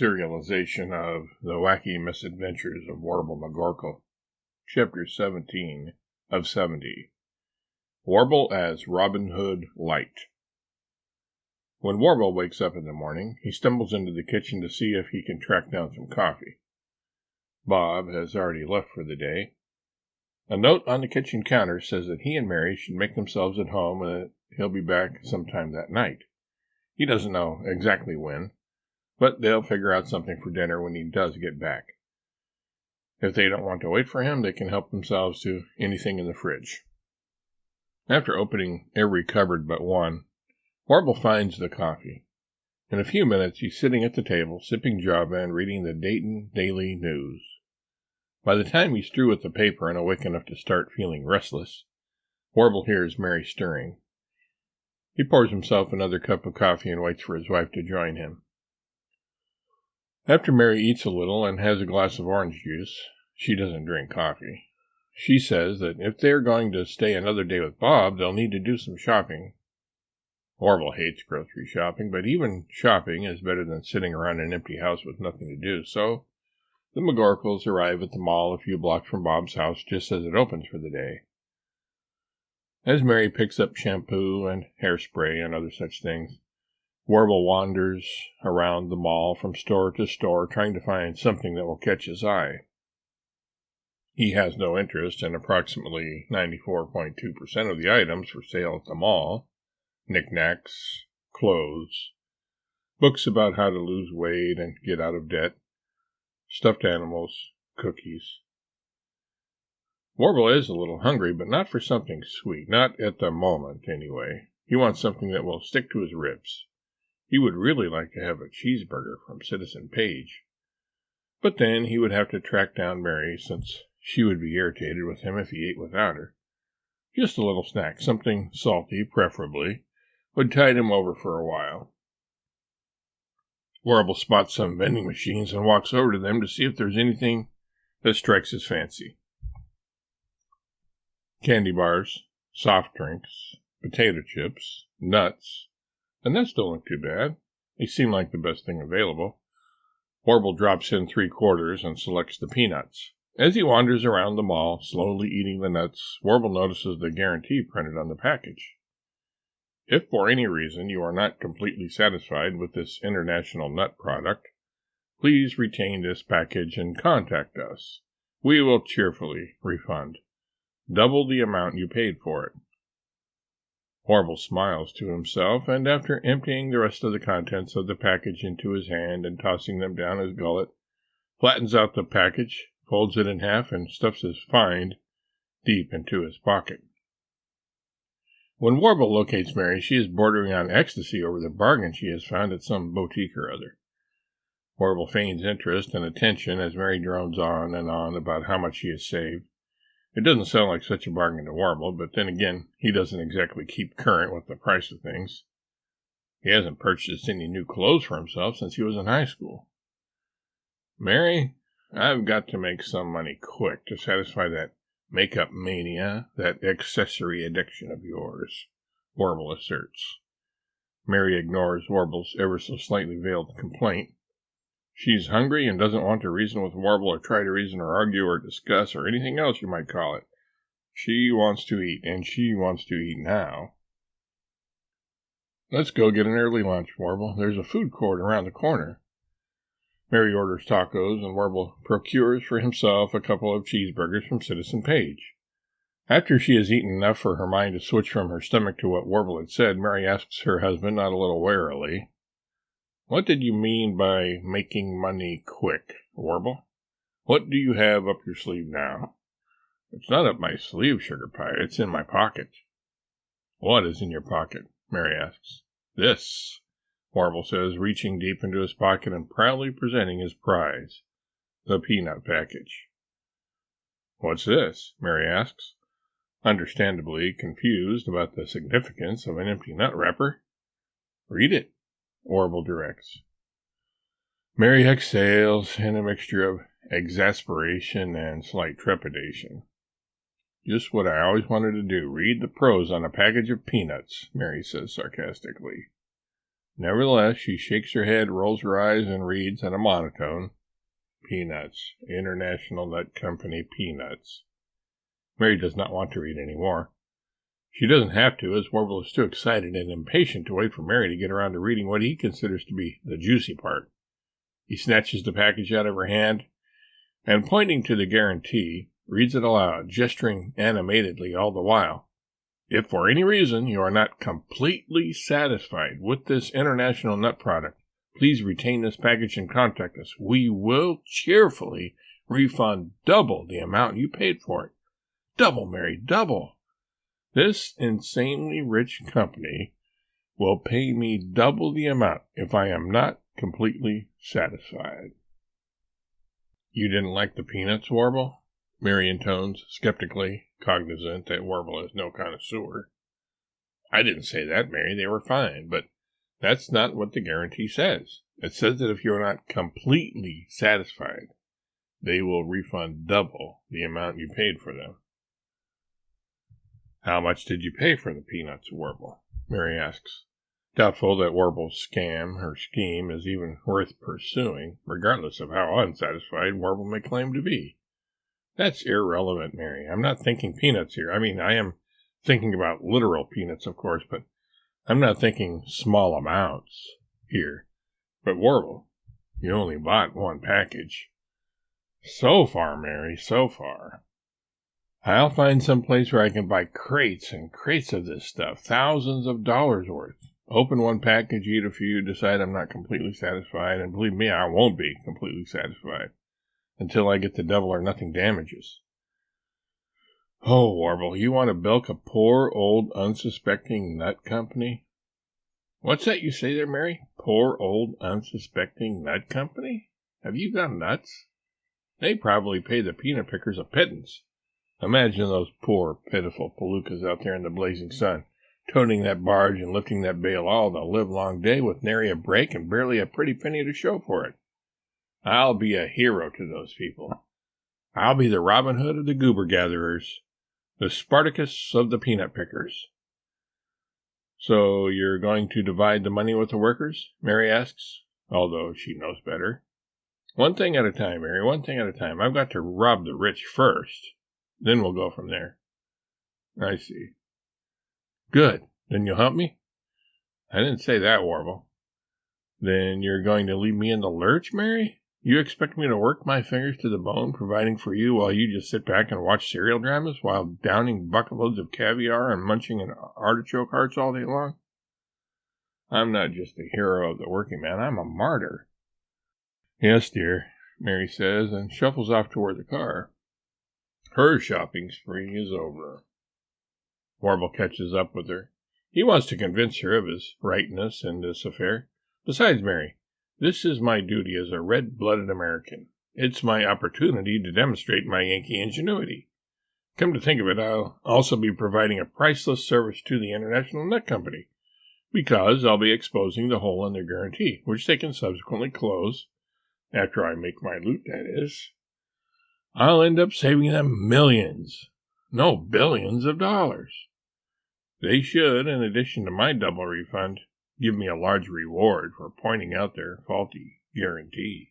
Serialization of the Wacky Misadventures of Warble McGorkle, Chapter 17 of 70. Warble as Robin Hood Lite. When Warble wakes up in the morning, he stumbles into the kitchen to see if he can track down some coffee. Bob has already left for the day. A note on the kitchen counter says that he and Mary should make themselves at home and that he'll be back sometime that night. He doesn't know exactly when, but they'll figure out something for dinner when he does get back. If they don't want to wait for him, they can help themselves to anything in the fridge. After opening every cupboard but one, Warble finds the coffee. In a few minutes, he's sitting at the table, sipping Java and reading the Dayton Daily News. By the time he's through with the paper and awake enough to start feeling restless, Warble hears Mary stirring. He pours himself another cup of coffee and waits for his wife to join him. After Mary eats a little and has a glass of orange juice, she doesn't drink coffee. She says that if they're going to stay another day with Bob, they'll need to do some shopping. Warble hates grocery shopping, but even shopping is better than sitting around an empty house with nothing to do, so the McGorkles arrive at the mall a few blocks from Bob's house just as it opens for the day. As Mary picks up shampoo and hairspray and other such things, Warble wanders around the mall from store to store trying to find something that will catch his eye. He has no interest in approximately 94.2% of the items for sale at the mall: knickknacks, clothes, books about how to lose weight and get out of debt, stuffed animals, cookies. Warble is a little hungry, but not for something sweet, not at the moment anyway. He wants something that will stick to his ribs. He would really like to have a cheeseburger from Citizen Page. But then he would have to track down Mary, since she would be irritated with him if he ate without her. Just a little snack, something salty, preferably, would tide him over for a while. Warble spots some vending machines and walks over to them to see if there's anything that strikes his fancy. Candy bars, soft drinks, potato chips, nuts. The nuts don't look too bad. They seem like the best thing available. Warble drops in 3 quarters and selects the peanuts. As he wanders around the mall, slowly eating the nuts, Warble notices the guarantee printed on the package. If for any reason you are not completely satisfied with this international nut product, please retain this package and contact us. We will cheerfully refund. Double the amount you paid for it. Warble smiles to himself, and after emptying the rest of the contents of the package into his hand and tossing them down his gullet, flattens out the package, folds it in half, and stuffs his find deep into his pocket. When Warble locates Mary, she is bordering on ecstasy over the bargain she has found at some boutique or other. Warble feigns interest and attention as Mary drones on and on about how much she has saved. It doesn't sound like such a bargain to Warble, but then again, he doesn't exactly keep current with the price of things. He hasn't purchased any new clothes for himself since he was in high school. Mary, I've got to make some money quick to satisfy that makeup mania, that accessory addiction of yours, Warble asserts. Mary ignores Warble's ever so slightly veiled complaint. She's hungry and doesn't want to reason with Warble or try to reason or argue or discuss or anything else you might call it. She wants to eat, and she wants to eat now. Let's go get an early lunch, Warble. There's a food court around the corner. Mary orders tacos, and Warble procures for himself a couple of cheeseburgers from Citizen Page. After she has eaten enough for her mind to switch from her stomach to what Warble had said, Mary asks her husband, not a little warily, "What did you mean by making money quick, Warble? What do you have up your sleeve now?" "It's not up my sleeve, Sugar Pie. It's in my pocket." "What is in your pocket?" Mary asks. "This," Warble says, reaching deep into his pocket and proudly presenting his prize, the peanut package. "What's this?" Mary asks, understandably confused about the significance of an empty nut wrapper. "Read it," Warble directs. Mary exhales in a mixture of exasperation and slight trepidation. "Just what I always wanted to do, read the prose on a package of peanuts," Mary says sarcastically. Nevertheless, she shakes her head, rolls her eyes, and reads in a monotone, Peanuts, International Nut Company Peanuts. Mary does not want to read any more. She doesn't have to, as Warble is too excited and impatient to wait for Mary to get around to reading what he considers to be the juicy part. He snatches the package out of her hand, and pointing to the guarantee, reads it aloud, gesturing animatedly all the while. If for any reason you are not completely satisfied with this international nut product, please retain this package and contact us. We will cheerfully refund double the amount you paid for it. Double, Mary, double. This insanely rich company will pay me double the amount if I am not completely satisfied. You didn't like the peanuts, Warble? Mary intones, skeptically, cognizant that Warble is no connoisseur. I didn't say that, Mary. They were fine, but that's not what the guarantee says. It says that if you're not completely satisfied, they will refund double the amount you paid for them. How much did you pay for the peanuts, Warble? Mary asks, doubtful that Warble's scheme is even worth pursuing, regardless of how unsatisfied Warble may claim to be. That's irrelevant, Mary. I'm not thinking peanuts here. I mean, I am thinking about literal peanuts, of course, but I'm not thinking small amounts here. But Warble, you only bought one package. So far, Mary, so far. I'll find some place where I can buy crates and crates of this stuff, thousands of dollars worth. Open one package, eat a few, decide I'm not completely satisfied, and believe me, I won't be completely satisfied until I get the double or nothing damages. Oh, Warble, you want to bilk a poor, old, unsuspecting nut company? What's that you say there, Mary? Poor, old, unsuspecting nut company? Have you gone nuts? They probably pay the peanut pickers a pittance. Imagine those poor, pitiful palookas out there in the blazing sun, toting that barge and lifting that bale all the livelong day with nary a break and barely a pretty penny to show for it. I'll be a hero to those people. I'll be the Robin Hood of the goober gatherers, the Spartacus of the peanut pickers. So you're going to divide the money with the workers? Mary asks, although she knows better. One thing at a time, Mary, one thing at a time. I've got to rob the rich first. Then we'll go from there. I see. Good. Then you'll help me? I didn't say that, Warble. Then you're going to leave me in the lurch, Mary? You expect me to work my fingers to the bone, providing for you while you just sit back and watch serial dramas while downing bucketloads of caviar and munching an artichoke hearts all day long? I'm not just a hero of the working man, I'm a martyr. Yes, dear, Mary says, and shuffles off toward the car. Her shopping spree is over. Warble catches up with her. He wants to convince her of his rightness in this affair. Besides, Mary, this is my duty as a red-blooded American. It's my opportunity to demonstrate my Yankee ingenuity. Come to think of it, I'll also be providing a priceless service to the International Nut Company, because I'll be exposing the hole in their guarantee, which they can subsequently close, after I make my loot, that is. I'll end up saving them millions, no billions of dollars. They should, in addition to my double refund, give me a large reward for pointing out their faulty guarantee.